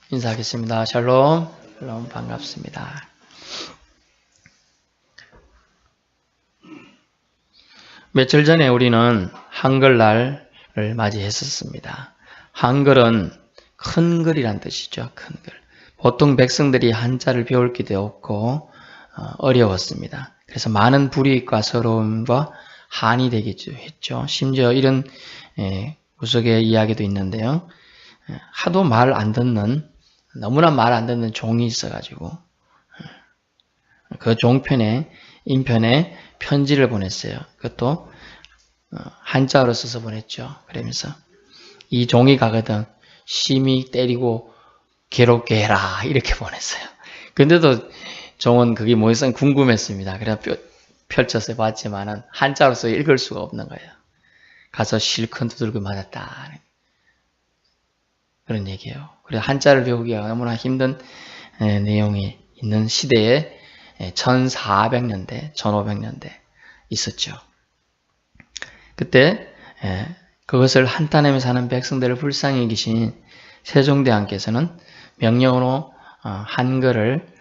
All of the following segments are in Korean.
인사하겠습니다. 샬롬. 샬롬 반갑습니다. 며칠 전에 우리는 한글날을 맞이했었습니다. 한글은 큰 글이란 뜻이죠. 큰 글. 보통 백성들이 한자를 배울 기도 없고 어려웠습니다. 그래서 많은 불이익과 서러움과 한이 되겠죠. 했죠. 심지어 이런 구석의 이야기도 있는데요. 하도 말 안 듣는, 너무나 말 안 듣는 종이 있어가지고 그 종편에, 인편에 편지를 보냈어요. 그것도 한자어로 써서 보냈죠. 그러면서 이 종이 가거든 심히 때리고 괴롭게 해라 이렇게 보냈어요. 근데도 종은 그게 뭐였어 궁금했습니다. 그래서 펼쳐서 봤지만은 한자로서 읽을 수가 없는 거예요. 가서 실컷 두들겨 맞았다. 그런 얘기예요. 그래서 한자를 배우기가 너무나 힘든 내용이 있는 시대에 1400년대, 1500년대 있었죠. 그때 그것을 한탄하며 사는 백성들을 불쌍히 여기신 세종대왕께서는 명령으로 한글을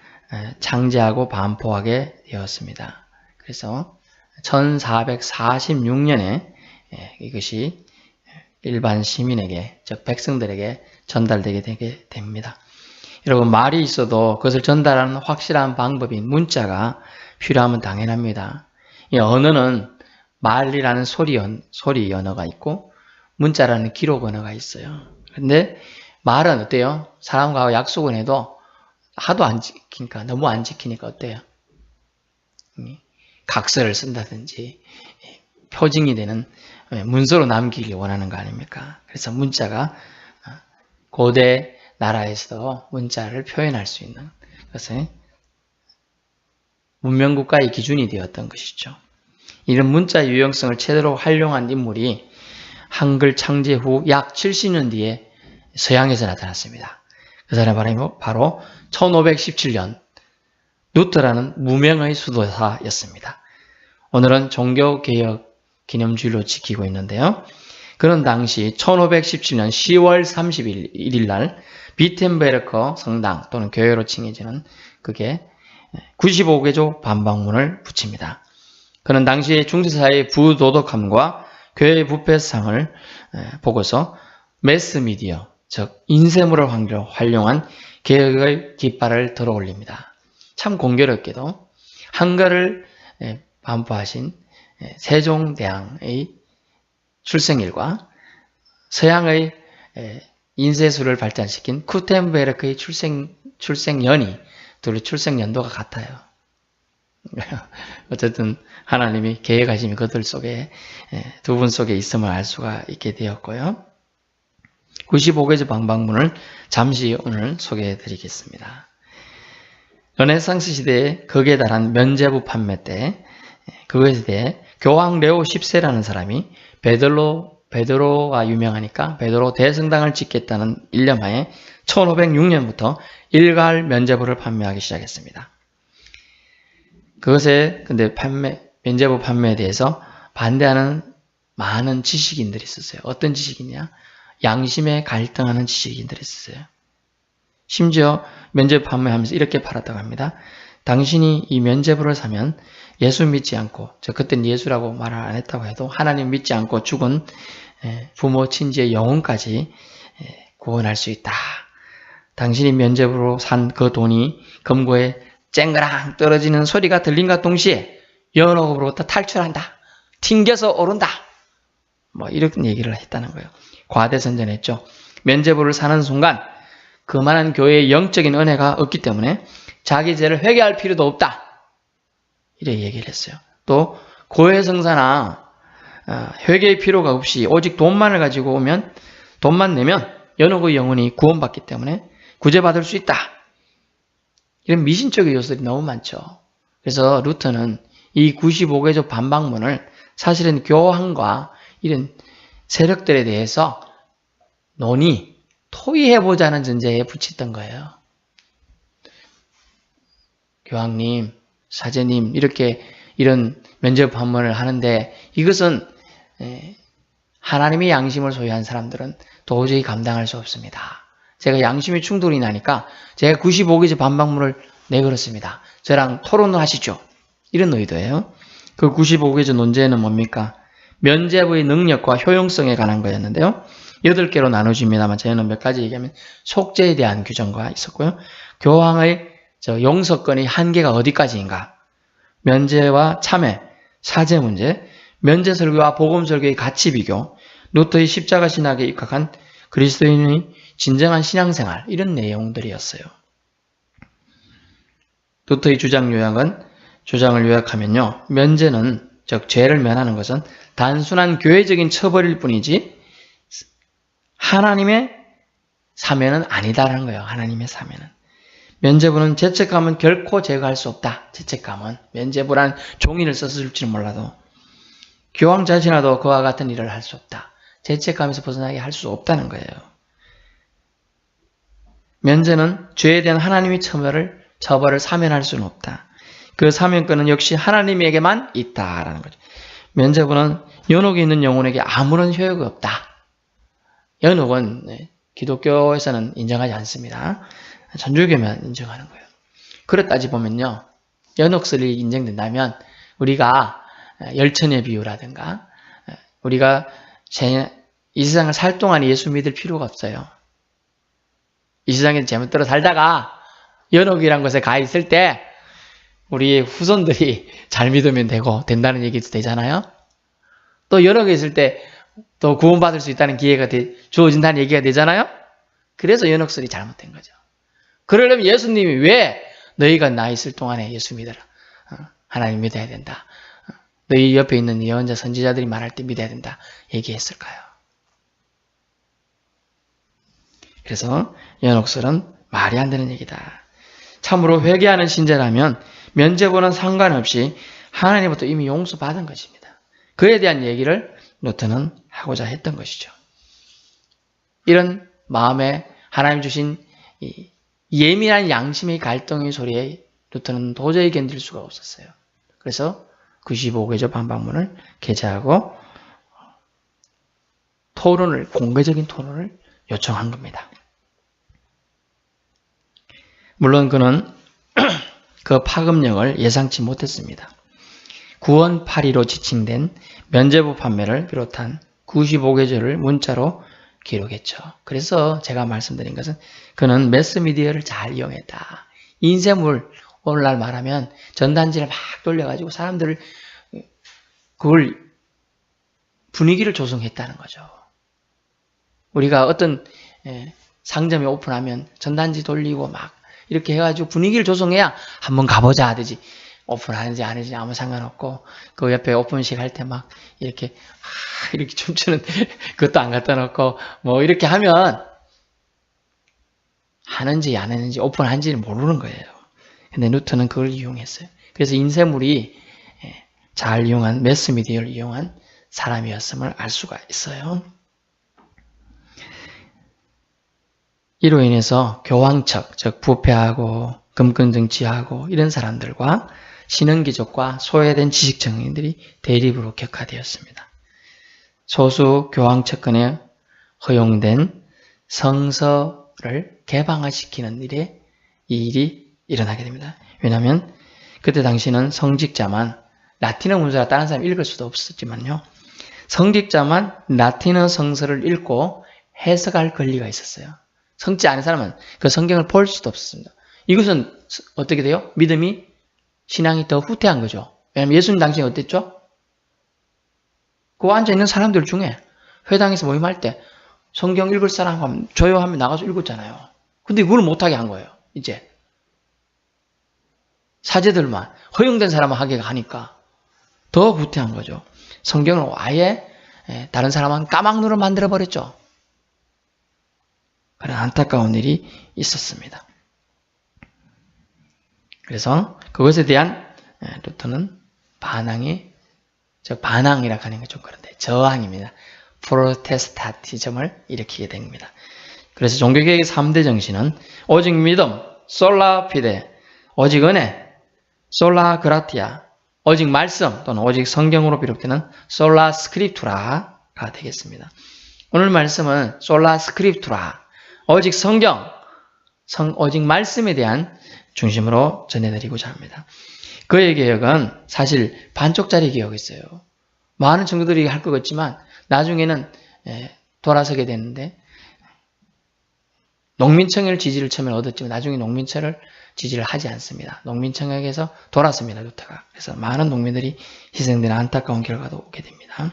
창제하고 반포하게 되었습니다. 그래서 1446년에 이것이 일반 시민에게, 즉 백성들에게 전달되게 되게 됩니다. 여러분, 말이 있어도 그것을 전달하는 확실한 방법인 문자가 필요하면 당연합니다. 이 언어는 말이라는 소리 언어가 있고 문자라는 기록 언어가 있어요. 근데 말은 어때요? 사람과 약속을 해도 하도 안 지키니까, 너무 안 지키니까 어때요? 각서를 쓴다든지 표징이 되는 문서로 남기길 원하는 거 아닙니까? 그래서 문자가 고대 나라에서 문자를 표현할 수 있는 것은 문명국가의 기준이 되었던 것이죠. 이런 문자 유용성을 제대로 활용한 인물이 한글 창제 후 약 70년 뒤에 서양에서 나타났습니다. 그 사람이 바로 1517년 루터라는 무명의 수도사였습니다. 오늘은 종교개혁 기념주일로 지키고 있는데요. 그런 당시 1517년 10월 31일 날 비텐베르크 성당 또는 교회로 칭해지는 그게 95개조 반박문을 붙입니다. 그는 당시 중세사회의 부도덕함과 교회의 부패상을 보고서 매스미디어, 즉 인쇄물을 활용한 개혁의 깃발을 들어올립니다. 참 공교롭게도 한글을 반포하신 세종대왕의 출생일과 서양의 인쇄술을 발전시킨 구텐베르크의 출생연이 둘이 출생연도가 같아요. 어쨌든 하나님이 계획하심이 그들 속에 두 분 속에 있음을 알 수가 있게 되었고요. 95개조 방박문을 잠시 오늘 소개해 드리겠습니다. 르네상스 시대에 극에 달한 면죄부 판매 때 그것에 대해 교황 레오 10세라는 사람이 베드로가 유명하니까 베드로 대성당을 짓겠다는 일념하에 1506년부터 일괄 면죄부를 판매하기 시작했습니다. 그것에 근데 면죄부 판매에 대해서 반대하는 많은 지식인들이 있었어요. 어떤 지식이냐? 양심에 갈등하는 지식인들이 있었어요. 심지어 면죄부 판매하면서 이렇게 팔았다고 합니다. 당신이 이 면죄부를 사면 예수 믿지 않고, 그때는 예수라고 말을 안 했다고 해도 하나님 믿지 않고 죽은 부모 친지의 영혼까지 구원할 수 있다. 당신이 면죄부로 산 그 돈이 금고에 쨍그랑 떨어지는 소리가 들린과 동시에 연옥으로부터 탈출한다. 튕겨서 오른다. 뭐 이런 얘기를 했다는 거예요. 과대선전했죠. 면죄부를 사는 순간 그만한 교회의 영적인 은혜가 없기 때문에 자기 죄를 회개할 필요도 없다. 이렇게 얘기를 했어요. 또 고해성사나 회개의 필요가 없이 오직 돈만을 가지고 오면, 돈만 내면 연옥의 영혼이 구원받기 때문에 구제받을 수 있다. 이런 미신적인 요소들이 너무 많죠. 그래서 루터는 이 95개조 반박문을 사실은 교황과 이런 세력들에 대해서 토의해보자는 전제에 붙였던 거예요. 교황님, 사제님, 이렇게 이런 면죄부 판문을 하는데 이것은 하나님의 양심을 소유한 사람들은 도저히 감당할 수 없습니다. 제가 양심이 충돌이 나니까 제가 95개조 반박문을 내걸었습니다. 저랑 토론을 하시죠. 이런 의도예요. 그 95개조 논제는 뭡니까? 면죄부의 능력과 효용성에 관한 거였는데요. 8개로 나눠집니다만 저희는 몇 가지 얘기하면 속죄에 대한 규정과 있었고요. 교황의 용서권의 한계가 어디까지인가? 면죄와 참회, 사죄 문제, 면죄설교와 복음설교의 가치 비교, 루터의 십자가 신학에 입각한 그리스도인의 진정한 신앙생활, 이런 내용들이었어요. 루터의 주장을 요약하면요. 면죄는, 즉 죄를 면하는 것은 단순한 교회적인 처벌일 뿐이지 하나님의 사면은 아니다라는 거예요. 하나님의 사면은. 면죄부는 죄책감은 결코 제거할 수 없다. 죄책감은. 면죄부란 종이를 썼을지는 몰라도 교황 자신이라도 그와 같은 일을 할 수 없다. 죄책감에서 벗어나게 할 수 없다는 거예요. 면죄는 죄에 대한 하나님의 처벌을 사면할 수는 없다. 그 사면권은 역시 하나님에게만 있다라는 거죠. 면죄부는 연옥이 있는 영혼에게 아무런 효력이 없다. 연옥은 기독교에서는 인정하지 않습니다. 천주교만 인정하는 거예요. 그렇 따지보면요. 연옥설이 인정된다면 우리가 열천의 비유라든가 우리가 이 세상을 살 동안 예수 믿을 필요가 없어요. 이 세상에서 제멋대로 살다가 연옥이란 것에 가 있을 때 우리의 후손들이 잘 믿으면 된다는 얘기도 되잖아요. 또 연옥에 있을 때 또 구원받을 수 있다는 기회가 주어진다는 얘기가 되잖아요. 그래서 연옥설이 잘못된 거죠. 그러려면 예수님이 왜 너희가 나 있을 동안에 예수 믿어라. 하나님 믿어야 된다. 너희 옆에 있는 예언자 선지자들이 말할 때 믿어야 된다. 얘기했을까요? 그래서 연옥설은 말이 안 되는 얘기다. 참으로 회개하는 신자라면 면죄부는 상관없이 하나님부터 이미 용서받은 것입니다. 그에 대한 얘기를 루터는 하고자 했던 것이죠. 이런 마음에 하나님 주신 예민한 양심의 갈등의 소리에 루터는 도저히 견딜 수가 없었어요. 그래서 95개조 반박문을 게재하고 공개적인 토론을 요청한 겁니다. 물론 그는 그 파급력을 예상치 못했습니다. 구원 8위로 지칭된 면죄부 판매를 비롯한 95개조를 문자로 기록했죠. 그래서 제가 말씀드린 것은 그는 매스미디어를 잘 이용했다. 인쇄물, 오늘날 말하면 전단지를 막 돌려가지고 사람들을 그걸 분위기를 조성했다는 거죠. 우리가 어떤 상점에 오픈하면 전단지 돌리고 막 이렇게 해가지고 분위기를 조성해야 한번 가보자 하듯이 오픈하는지 안 하는지 아무 상관없고 그 옆에 오픈식 할 때 막 이렇게 춤추는 그것도 안 갖다 놓고 뭐 이렇게 하면 하는지 안 하는지 오픈한지는 모르는 거예요. 근데 루터는 그걸 이용했어요. 그래서 인쇄물이 잘 이용한 매스미디어를 이용한 사람이었음을 알 수가 있어요. 이로 인해서 교황측, 즉 부패하고 금권정치하고 이런 사람들과 신흥기족과 소외된 지식정인들이 대립으로 격화되었습니다. 소수 교황측근에 허용된 성서를 개방화시키는 이 일이 일어나게 됩니다. 왜냐하면 그때 당시는 성직자만 라틴어 문서라 다른 사람이 읽을 수도 없었지만요. 성직자만 라틴어 성서를 읽고 해석할 권리가 있었어요. 성지 않은 사람은 그 성경을 볼 수도 없었습니다. 이것은 어떻게 돼요? 믿음이, 신앙이 더 후퇴한 거죠. 왜냐하면 예수님 당시에 어땠죠? 그 앉아있는 사람들 중에 회당에서 모임할 때 성경 읽을 사람 줘요 하면 나가서 읽었잖아요. 근데 그걸 못하게 한 거예요. 이제 사제들만 허용된 사람만 하게 하니까 더 후퇴한 거죠. 성경을 아예 다른 사람은 까막눈을 만들어버렸죠. 그런 안타까운 일이 있었습니다. 그래서 그것에 대한 루터는 반항이라 하는 게 좀 그런데 저항입니다. 프로테스탄티즘을 일으키게 됩니다. 그래서 종교개혁의 3대 정신은 오직 믿음, 솔라 피데, 오직 은혜, 솔라 그라티아, 오직 말씀 또는 오직 성경으로 비롯되는 솔라 스크립투라가 되겠습니다. 오늘 말씀은 솔라 스크립투라, 오직 성경, 오직 말씀에 대한 중심으로 전해드리고자 합니다. 그의 개혁은 사실 반쪽짜리 개혁이었어요. 많은 청교도들이 할 것 같지만 나중에는 돌아서게 되는데 농민청의 지지를 처음에 얻었지만 나중에 농민청을 지지를 하지 않습니다. 농민청에게서 돌았습니다. 루터가. 그래서 많은 농민들이 희생되는 안타까운 결과도 오게 됩니다.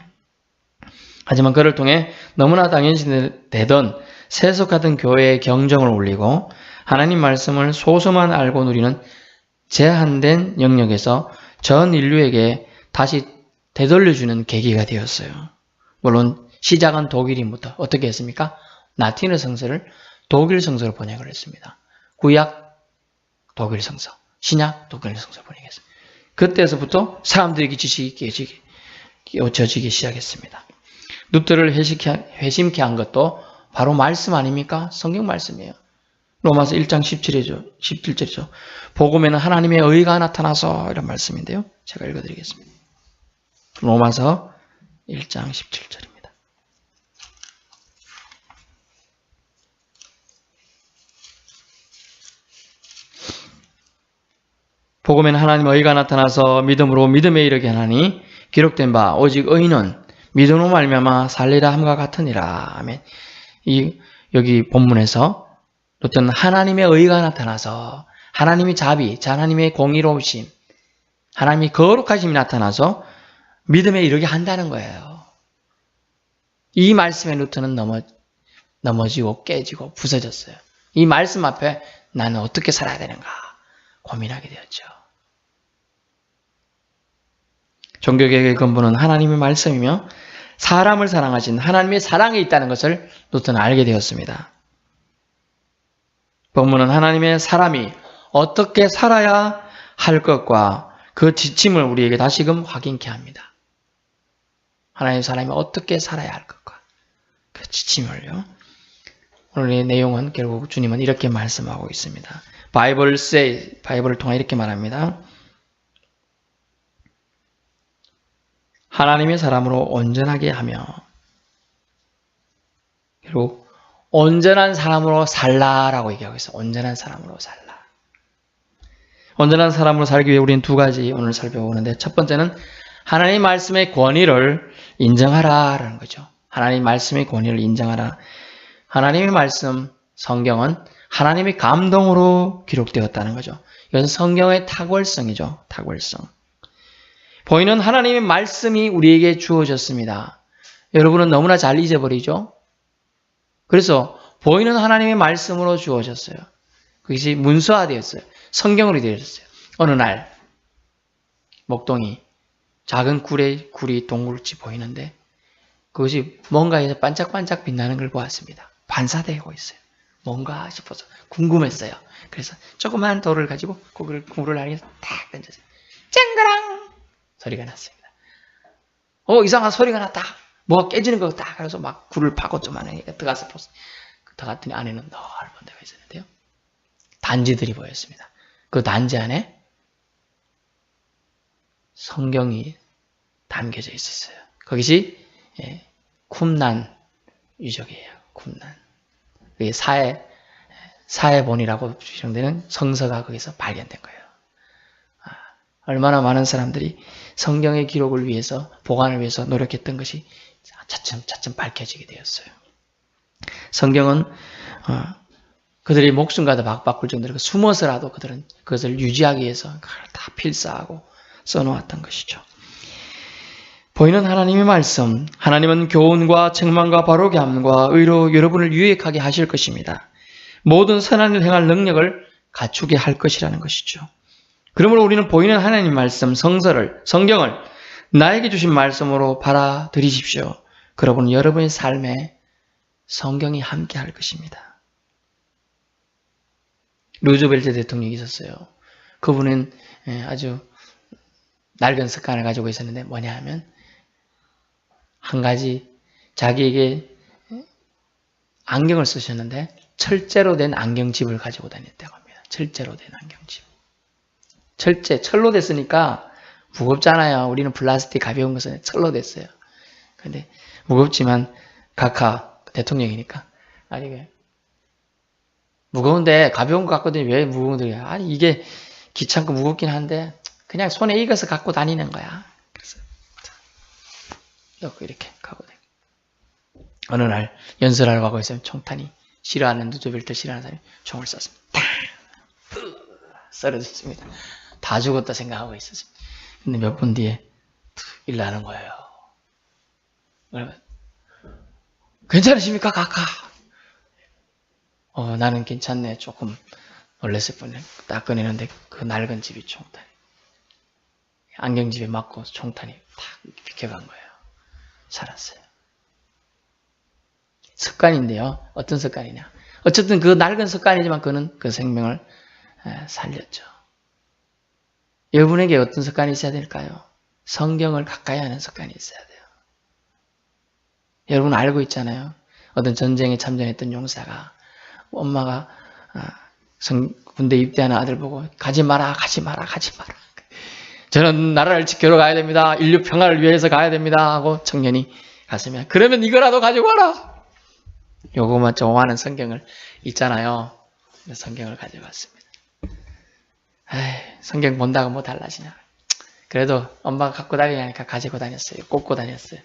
하지만 그를 통해 너무나 당연시되던 세속하던 교회의 경정을 올리고 하나님 말씀을 소수만 알고 누리는 제한된 영역에서 전 인류에게 다시 되돌려주는 계기가 되었어요. 물론 시작은 독일인부터 어떻게 했습니까? 라틴어 성서를 독일 성서로 번역을 했습니다. 구약 독일 성서, 신약 독일 성서 번역했습니다. 그때서부터 사람들에게 지식이 져지기 시작했습니다. 루터를 회심케 한 것도 바로 말씀 아닙니까? 성경 말씀이에요. 로마서 1장 17절이죠. 복음에는 하나님의 의가 나타나서 이런 말씀인데요. 제가 읽어드리겠습니다. 로마서 1장 17절입니다. 복음에는 하나님의 의가 나타나서 믿음으로 믿음에 이르게 하나니 기록된 바 오직 의인은 믿음으로 말미암아 살리라 함과 같으니라. 아멘. 여기 본문에서 어떤 하나님의 의가 나타나서 하나님의 자비, 하나님의 공의로우심, 하나님의 거룩하심이 나타나서 믿음에 이르게 한다는 거예요. 이 말씀에 루터는 넘어지고 깨지고 부서졌어요. 이 말씀 앞에 나는 어떻게 살아야 되는가 고민하게 되었죠. 종교개혁의 근본은 하나님의 말씀이며 사람을 사랑하신 하나님의 사랑에 있다는 것을 루터는 알게 되었습니다. 본문은 하나님의 사람이 어떻게 살아야 할 것과 그 지침을 우리에게 다시금 확인케 합니다. 하나님의 사람이 어떻게 살아야 할 것과 그 지침을요. 오늘의 내용은 결국 주님은 이렇게 말씀하고 있습니다. 바이블을 통해 이렇게 말합니다. 하나님의 사람으로 온전하게 하며 그리고 온전한 사람으로 살라라고 얘기하고 있어요. 온전한 사람으로 살라. 온전한 사람으로 살기 위해 우리는 두 가지 오늘 살펴보는데 첫 번째는 하나님 말씀의 권위를 인정하라라는 거죠. 하나님 말씀의 권위를 인정하라. 하나님의 말씀, 성경은 하나님의 감동으로 기록되었다는 거죠. 이것은 성경의 탁월성이죠. 탁월성. 보이는 하나님의 말씀이 우리에게 주어졌습니다. 여러분은 너무나 잘 잊어버리죠? 그래서 보이는 하나님의 말씀으로 주어졌어요. 그것이 문서화되었어요. 성경으로 되어졌어요. 어느 날 목동이 작은 굴이 동굴치 보이는데 그것이 뭔가에서 반짝반짝 빛나는 걸 보았습니다. 반사되고 있어요. 뭔가 싶어서 궁금했어요. 그래서 조그만 돌을 가지고 굴을 향해서 탁 던졌어요. 쨍그랑 소리가 났습니다. 이상한 소리가 났다. 뭐가 깨지는 것 같다. 그래서 막 굴을 파고 좀 안에 들어가서 봤어요. 들어갔더니 안에는 넓은 데가 있었는데요. 단지들이 보였습니다. 그 단지 안에 성경이 담겨져 있었어요. 그것이 쿰난 유적이에요. 쿰난. 그게 사해본이라고 추정되는 성서가 거기서 발견된 거예요. 얼마나 많은 사람들이 성경의 기록을 위해서 보관을 위해서 노력했던 것이 차츰 밝혀지게 되었어요. 성경은 그들의 목숨과도 바꿀 정도로 숨어서라도 그들은 그것을 유지하기 위해서 다 필사하고 써놓았던 것이죠. 보이는 하나님의 말씀, 하나님은 교훈과 책망과 바로게 함과 의로 여러분을 유익하게 하실 것입니다. 모든 선한 일 행할 능력을 갖추게 할 것이라는 것이죠. 그러므로 우리는 보이는 하나님 말씀, 성경을 나에게 주신 말씀으로 받아들이십시오. 그러면 여러분의 삶에 성경이 함께 할 것입니다. 루즈벨트 대통령이 있었어요. 그분은 아주 낡은 습관을 가지고 있었는데 뭐냐 하면 한 가지 자기에게 안경을 쓰셨는데 철제로 된 안경집을 가지고 다녔다고 합니다. 철제로 된 안경집. 철로 됐으니까 무겁잖아요. 우리는 플라스틱 가벼운 것은 철로 됐어요. 근데 무겁지만 각하 대통령이니까 무거운데 가벼운 것 같거든요. 왜 무거운 거야? 아니 이게 귀찮고 무겁긴 한데 그냥 손에 익어서 갖고 다니는 거야. 그래서 넣고 이렇게 가고 다니고. 어느 날 연설하러 가고 있으면 총탄이 싫어하는 누드벨트 싫어하는 사람이 총을 쐈습니다. 쓰러졌습니다. 다 죽었다 생각하고 있었습니다. 근데 몇 분 뒤에 일 나는 거예요. 그러면 괜찮으십니까 카카? 나는 괜찮네. 조금 놀랬을 뿐이네. 딱 꺼내는데 그 낡은 집이 총탄이 안경집에 맞고 총탄이 탁 비켜간 거예요. 살았어요. 습관인데요. 어떤 습관이냐? 어쨌든 그 낡은 습관이지만 그는 그 생명을 살렸죠. 여러분에게 어떤 습관이 있어야 될까요? 성경을 가까이 하는 습관이 있어야 돼요. 여러분 알고 있잖아요. 어떤 전쟁에 참전했던 용사가 엄마가 군대 입대하는 아들 보고 가지 마라. 저는 나라를 지키러 가야 됩니다. 인류 평화를 위해서 가야 됩니다. 하고 청년이 갔으면 그러면 이거라도 가지고 와라. 요거만 좋아하는 성경을 읽잖아요. 성경을 가져갔습니다. 성경 본다고 뭐 달라지냐. 그래도 엄마가 갖고 다니니까 가지고 다녔어요. 꽂고 다녔어요.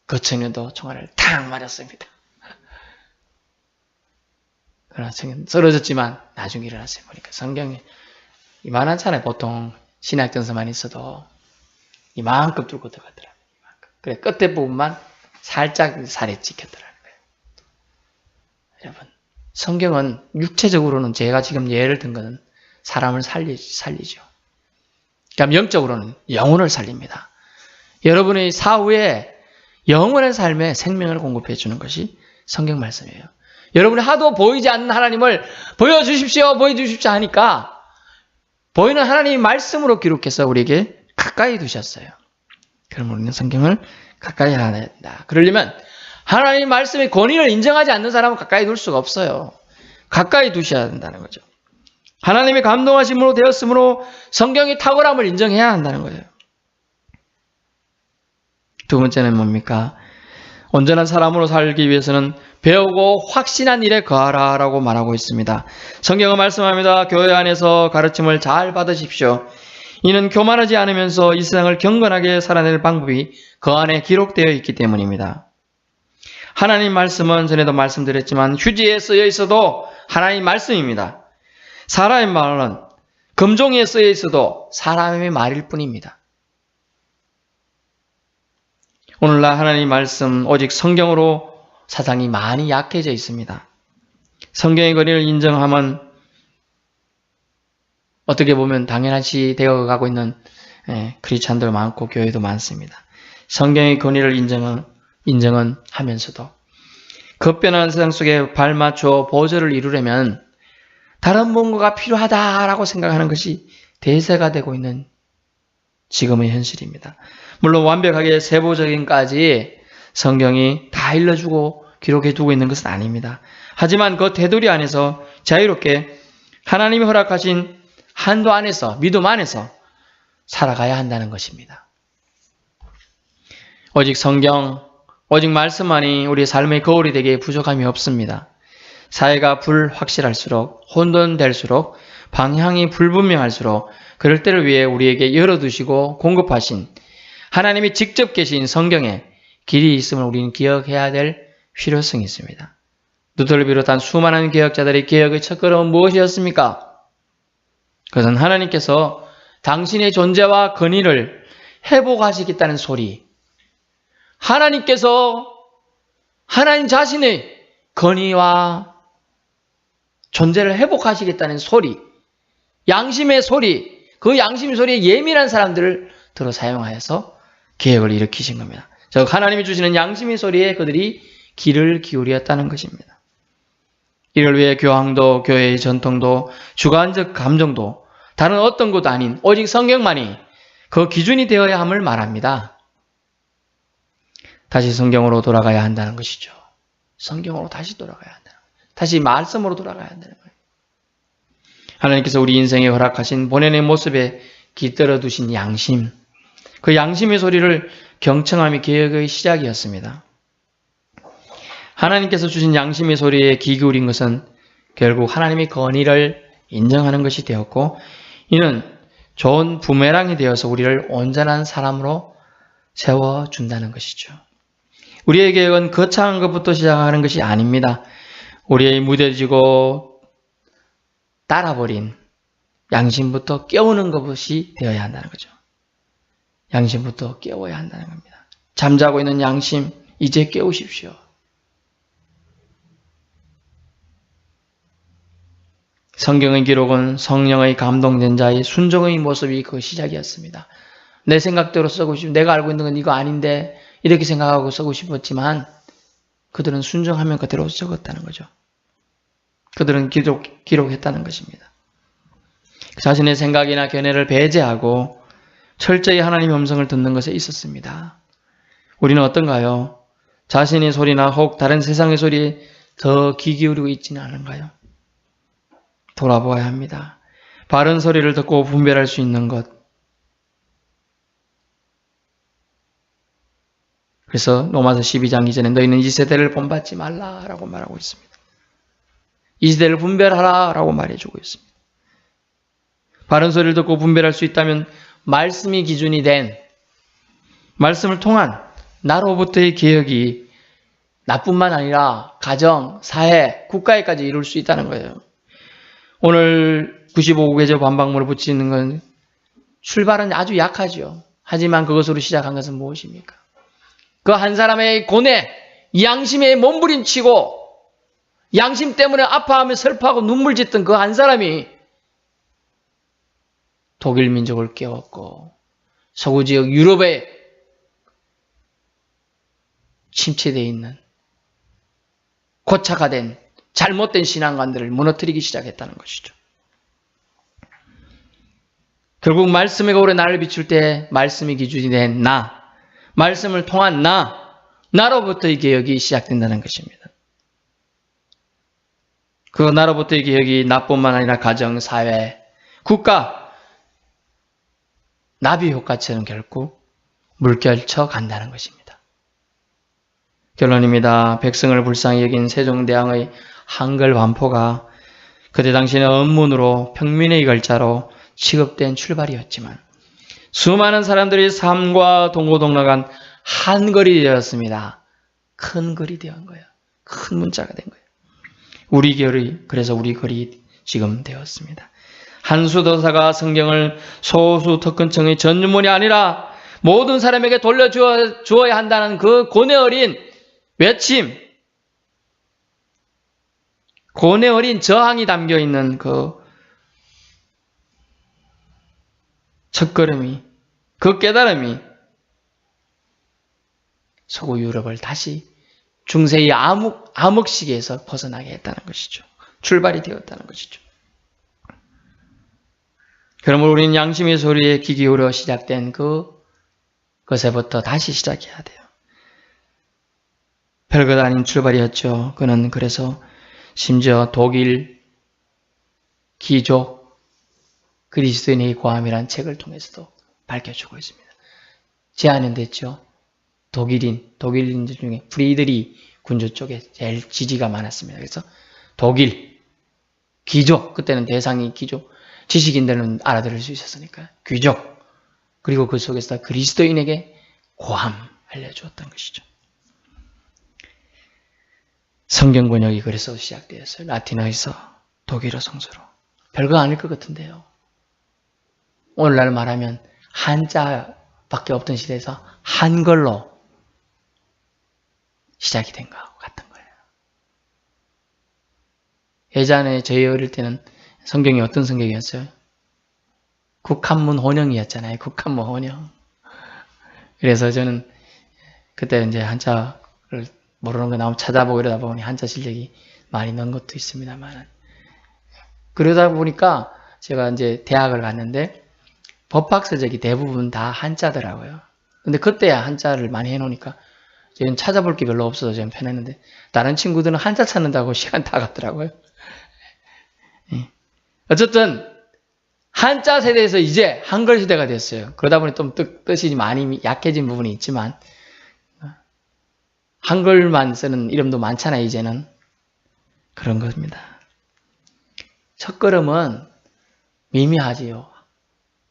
그 청년도 총알을 탁 맞았습니다. 그러나 청년 쓰러졌지만 나중에 일어났어요. 보니까 성경이 이만하잖아요. 보통 신약전서만 있어도 이만큼 뚫고 들어가더라고요. 그래 끝에 부분만 살짝 살에 찍혔더라고요. 여러분 성경은 육체적으로는 제가 지금 예를 든 것은 사람을 살리죠. 그러니까 영적으로는 영혼을 살립니다. 여러분의 사후에 영원한 삶에 생명을 공급해 주는 것이 성경 말씀이에요. 여러분이 하도 보이지 않는 하나님을 보여주십시오 하니까 보이는 하나님의 말씀으로 기록해서 우리에게 가까이 두셨어요. 그럼 우리는 성경을 가까이 해야 된다. 그러려면 하나님의 말씀의 권위를 인정하지 않는 사람은 가까이 둘 수가 없어요. 가까이 두셔야 된다는 거죠. 하나님의 감동하심으로 되었으므로 성경의 탁월함을 인정해야 한다는 거예요. 두 번째는 뭡니까? 온전한 사람으로 살기 위해서는 배우고 확신한 일에 거하라 라고 말하고 있습니다. 성경은 말씀합니다. 교회 안에서 가르침을 잘 받으십시오. 이는 교만하지 않으면서 이 세상을 경건하게 살아낼 방법이 그 안에 기록되어 있기 때문입니다. 하나님 말씀은 전에도 말씀드렸지만 휴지에 쓰여 있어도 하나님 말씀입니다. 사람의 말은 금종이에 쓰여 있어도 사람의 말일 뿐입니다. 오늘날 하나님 말씀 오직 성경으로 사상이 많이 약해져 있습니다. 성경의 권위를 인정하면 어떻게 보면 당연시 되어가고 있는 크리스찬도 많고 교회도 많습니다. 성경의 권위를 인정은 하면서도 급변하는 세상 속에 발맞춰 보조를 이루려면 다른 뭔가가 필요하다라고 생각하는 것이 대세가 되고 있는 지금의 현실입니다. 물론 완벽하게 세부적인까지 성경이 다 일러주고 기록해두고 있는 것은 아닙니다. 하지만 그 테두리 안에서 자유롭게 하나님이 허락하신 한도 안에서 믿음 안에서 살아가야 한다는 것입니다. 오직 성경, 오직 말씀만이 우리 삶의 거울이 되기에 부족함이 없습니다. 사회가 불확실할수록 혼돈될수록 방향이 불분명할수록 그럴 때를 위해 우리에게 열어두시고 공급하신 하나님이 직접 계신 성경에 길이 있음을 우리는 기억해야 될 필요성이 있습니다. 누들을 비롯한 수많은 개혁자들의 개혁의 첫걸음은 무엇이었습니까? 그것은 하나님께서 당신의 존재와 권위를 회복하시겠다는 소리, 하나님께서 하나님 자신의 권위와 존재를 회복하시겠다는 소리, 양심의 소리, 그 양심 소리에 예민한 사람들을 들어 사용하여서 개혁을 일으키신 겁니다. 즉 하나님이 주시는 양심의 소리에 그들이 귀를 기울였다는 것입니다. 이를 위해 교황도 교회의 전통도 주관적 감정도 다른 어떤 것도 아닌 오직 성경만이 그 기준이 되어야 함을 말합니다. 다시 성경으로 돌아가야 한다는 것이죠. 성경으로 다시 돌아가야 한다는 거예요. 다시 말씀으로 돌아가야 한다는 거예요. 하나님께서 우리 인생에 허락하신 본연의 모습에 깃들어 두신 양심, 그 양심의 소리를 경청함이 개혁의 시작이었습니다. 하나님께서 주신 양심의 소리에 귀 기울인 것은 결국 하나님의 건의를 인정하는 것이 되었고 이는 좋은 부메랑이 되어서 우리를 온전한 사람으로 세워준다는 것이죠. 우리의 계획은 거창한 것부터 시작하는 것이 아닙니다. 우리의 무뎌지고 따라버린 양심부터 깨우는 것이 되어야 한다는 거죠. 양심부터 깨워야 한다는 겁니다. 잠자고 있는 양심 이제 깨우십시오. 성경의 기록은 성령의 감동된 자의 순종의 모습이 그 시작이었습니다. 내 생각대로 쓰고 싶고 내가 알고 있는 건 이거 아닌데 이렇게 생각하고 쓰고 싶었지만 그들은 순종하면 그대로 적었다는 거죠. 그들은 기록했다는 것입니다. 자신의 생각이나 견해를 배제하고 철저히 하나님의 음성을 듣는 것에 있었습니다. 우리는 어떤가요? 자신의 소리나 혹 다른 세상의 소리에 더 귀 기울이고 있지는 않은가요? 돌아보아야 합니다. 바른 소리를 듣고 분별할 수 있는 것. 그래서 로마서 12장 이전에 너희는 이 세대를 본받지 말라라고 말하고 있습니다. 이 세대를 분별하라라고 말해주고 있습니다. 바른 소리를 듣고 분별할 수 있다면 말씀이 기준이 된 말씀을 통한 나로부터의 개혁이 나뿐만 아니라 가정, 사회, 국가에까지 이룰 수 있다는 거예요. 오늘 95개조 반박문을 붙이는 건 출발은 아주 약하죠. 하지만 그것으로 시작한 것은 무엇입니까? 그 한 사람의 고뇌, 양심에 몸부림치고 양심 때문에 아파하며 슬퍼하고 눈물 짓던 그 한 사람이 독일 민족을 깨웠고 서구 지역 유럽에 침체되어 있는 고착화된 잘못된 신앙관들을 무너뜨리기 시작했다는 것이죠. 결국 말씀의 거울에 나를 비출 때 말씀이 기준이 된 나, 말씀을 통한 나로부터의 개혁이 시작된다는 것입니다. 그 나로부터의 개혁이 나뿐만 아니라 가정, 사회, 국가, 나비 효과처럼 결국 물결쳐 간다는 것입니다. 결론입니다. 백성을 불쌍히 여긴 세종대왕의 한글 반포가 그때 당시에는 언문으로 평민의 글자로 취급된 출발이었지만 수많은 사람들의 삶과 동고동락한 한글이 되었습니다. 큰 글이 된 거예요. 큰 문자가 된 거예요. 우리 글이 그래서 우리 글이 지금 되었습니다. 한수도사가 성경을 소수 특근청의 전문이 아니라 모든 사람에게 돌려주어야 한다는 그 고뇌 어린 외침, 고뇌 어린 저항이 담겨있는 그 첫걸음이, 그 깨달음이 서구 유럽을 다시 중세의 암흑시기에서 벗어나게 했다는 것이죠. 출발이 되었다는 것이죠. 그러므로 우리는 양심의 소리에 귀 기울여 시작된 그것에부터 다시 시작해야 돼요. 별것 아닌 출발이었죠. 그는 그래서 심지어 독일 귀족 그리스도인의 고함이라는 책을 통해서도 밝혀주고 있습니다. 제한연됐죠. 독일인들 중에 프리드리 군주 쪽에 제일 지지가 많았습니다. 그래서 독일 귀족, 그때는 대상이 귀족, 지식인들은 알아들을 수 있었으니까 귀족, 그리고 그 속에서 그리스도인에게 고함 알려주었던 것이죠. 성경 번역이 그래서 시작되었어요. 라틴어에서 독일어 성서로. 별거 아닐 것 같은데요. 오늘날 말하면 한자밖에 없던 시대에서 한글로 시작이 된 것 같은 거예요. 예전에 저희 어릴 때는 성경이 어떤 성경이었어요? 국한문 혼영이었잖아요. 국한문 혼영. 그래서 저는 그때 이제 한자를 모르는 거 나오면 찾아보고 이러다 보니 한자 실력이 많이 는 것도 있습니다만. 그러다 보니까 제가 이제 대학을 갔는데 법학서적이 대부분 다 한자더라고요. 근데 그때야 한자를 많이 해놓으니까 저는 찾아볼 게 별로 없어서 저는 편했는데 다른 친구들은 한자 찾는다고 시간 다 갔더라고요. 어쨌든 한자 세대에서 이제 한글 시대가 됐어요. 그러다 보니 좀 뜻이 많이 약해진 부분이 있지만 한글만 쓰는 이름도 많잖아요. 이제는 그런 겁니다. 첫걸음은 미미하지요.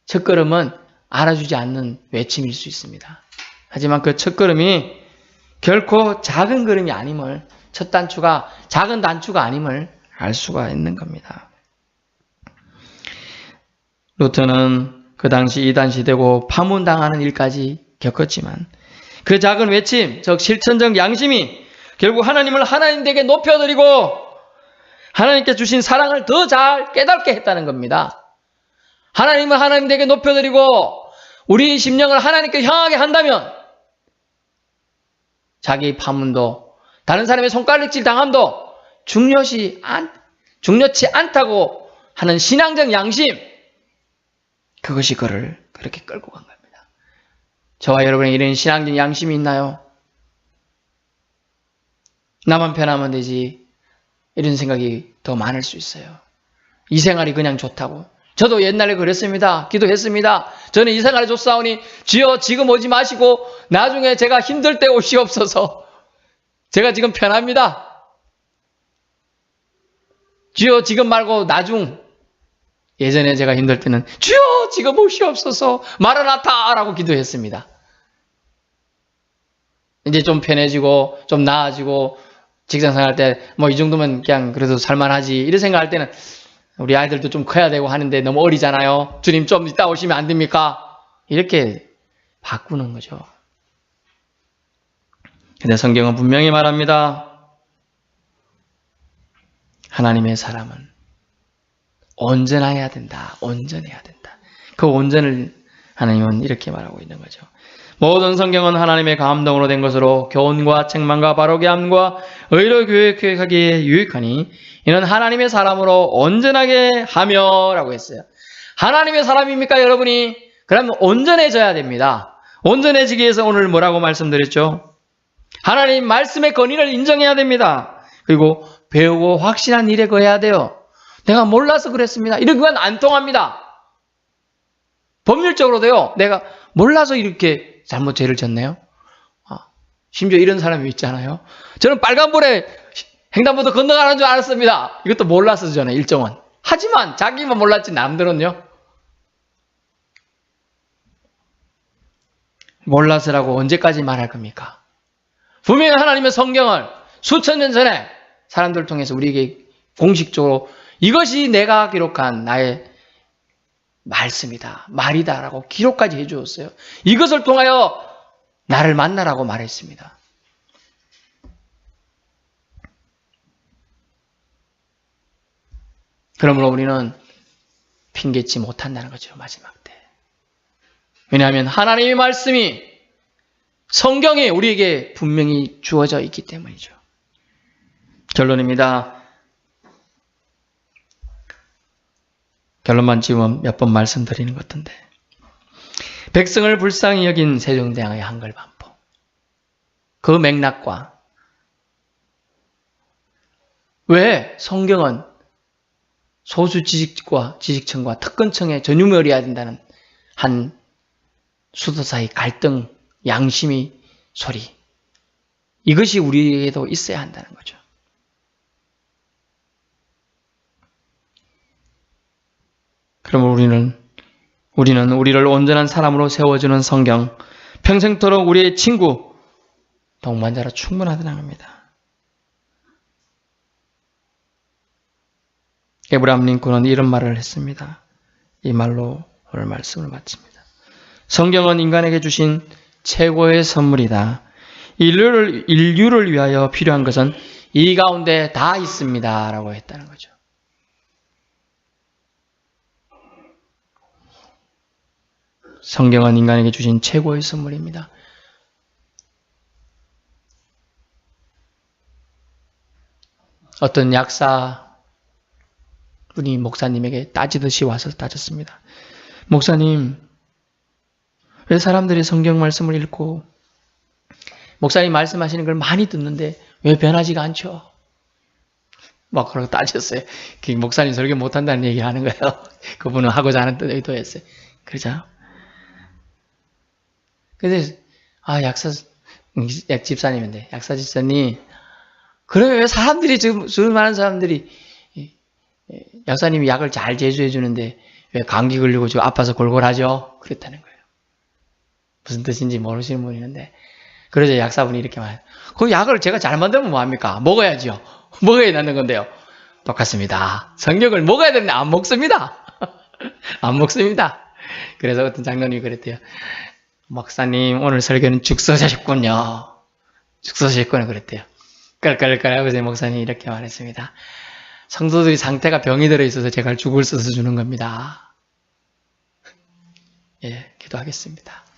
첫걸음은 알아주지 않는 외침일 수 있습니다. 하지만 그 첫걸음이 결코 작은 걸음이 아님을, 첫 단추가 작은 단추가 아님을 알 수가 있는 겁니다. 루터는 그 당시 이단시되고 파문당하는 일까지 겪었지만 그 작은 외침, 즉 실천적 양심이 결국 하나님을 하나님에게 높여드리고 하나님께 주신 사랑을 더 잘 깨닫게 했다는 겁니다. 하나님을 하나님에게 높여드리고 우리 심령을 하나님께 향하게 한다면 자기 파문도 다른 사람의 손가락질 당함도 중요치 않다고 하는 신앙적 양심, 그것이 그를 그렇게 끌고 간 겁니다. 저와 여러분의 이런 신앙적 양심이 있나요? 나만 편하면 되지, 이런 생각이 더 많을 수 있어요. 이 생활이 그냥 좋다고. 저도 옛날에 그랬습니다. 기도했습니다. 저는 이 생활이 좋사오니 주여 지금 오지 마시고 나중에 제가 힘들 때 오시옵소서. 제가 지금 편합니다. 주여 지금 말고 나중. 예전에 제가 힘들 때는 주여 지금 오시옵소서 마라나타라고 기도했습니다. 이제 좀 편해지고 좀 나아지고 직장 생활할 때 뭐 이 정도면 그냥 그래도 살만하지 이런 생각할 때는 우리 아이들도 좀 커야 되고 하는데 너무 어리잖아요. 주님 좀 이따 오시면 안 됩니까? 이렇게 바꾸는 거죠. 근데 성경은 분명히 말합니다. 하나님의 사람은 온전해야 된다. 온전해야 된다. 그 온전을 하나님은 이렇게 말하고 있는 거죠. 모든 성경은 하나님의 감동으로 된 것으로 교훈과 책망과 바로게 함과 의로 교육하기에 유익하니 이는 하나님의 사람으로 온전하게 하며 라고 했어요. 하나님의 사람입니까 여러분이? 그러면 온전해져야 됩니다. 온전해지기 위해서 오늘 뭐라고 말씀드렸죠? 하나님 말씀의 권위를 인정해야 됩니다. 그리고 배우고 확신한 일에 거해야 돼요. 내가 몰라서 그랬습니다. 이런 건 안 통합니다. 법률적으로도요. 내가 몰라서 이렇게 잘못 죄를 졌네요. 심지어 이런 사람이 있잖아요. 저는 빨간불에 횡단보도 건너가는 줄 알았습니다. 이것도 몰라서 전에 일정은. 하지만 자기만 몰랐지 남들은요. 몰라서라고 언제까지 말할 겁니까? 분명히 하나님의 성경을 수천 년 전에 사람들을 통해서 우리에게 공식적으로 이것이 내가 기록한 나의 말씀이다, 말이다라고 기록까지 해주었어요. 이것을 통하여 나를 만나라고 말했습니다. 그러므로 우리는 핑계치 못한다는 거죠. 마지막 때. 왜냐하면 하나님의 말씀이 성경에 우리에게 분명히 주어져 있기 때문이죠. 결론입니다. 결론만 지금 몇 번 말씀드리는 것 같은데 백성을 불쌍히 여긴 세종대왕의 한글반포 그 맥락과 왜 성경은 소수 지식층과 특권층에 전유물이어야 된다는 한 수도사의 갈등, 양심의 소리 이것이 우리에게도 있어야 한다는 거죠. 그러면 우리는 우리를 온전한 사람으로 세워주는 성경, 평생토록 우리의 친구, 동반자로 충분하다는 겁니다. 에브라함 링컨은 이런 말을 했습니다. 이 말로 오늘 말씀을 마칩니다. 성경은 인간에게 주신 최고의 선물이다. 인류를 위하여 필요한 것은 이 가운데 다 있습니다. 라고 했다는 거죠. 성경은 인간에게 주신 최고의 선물입니다. 어떤 약사분이 목사님에게 따지듯이 와서 따졌습니다. 목사님, 왜 사람들이 성경 말씀을 읽고 목사님 말씀하시는 걸 많이 듣는데 왜 변하지가 않죠? 막 그러고 따졌어요. 목사님 설교 못한다는 얘기를 하는 거예요. 그분은 하고자 하는 의도였어요. 그러죠? 그래서 집사님인데 약사 집사님 그러면 왜 사람들이 지금 수많은 사람들이 약사님이 약을 잘 제조해 주는데 왜 감기 걸리고 저 아파서 골골하죠? 그랬다는 거예요. 무슨 뜻인지 모르시는 분이 있는데, 그러자 약사분이 이렇게 말해요. 그 약을 제가 잘 만들면 뭐합니까? 먹어야죠. 먹어야 되는 건데요. 똑같습니다. 성경을 먹어야 되는데 안 먹습니다. 안 먹습니다. 그래서 어떤 장로님이 그랬대요. 목사님 오늘 설교는 죽서셨군요. 죽서셨군요. 그랬대요. 깔깔깔 하고서 목사님이 이렇게 말했습니다. 성도들이 상태가 병이 들어있어서 제가 죽을 써서 주는 겁니다. 예, 기도하겠습니다.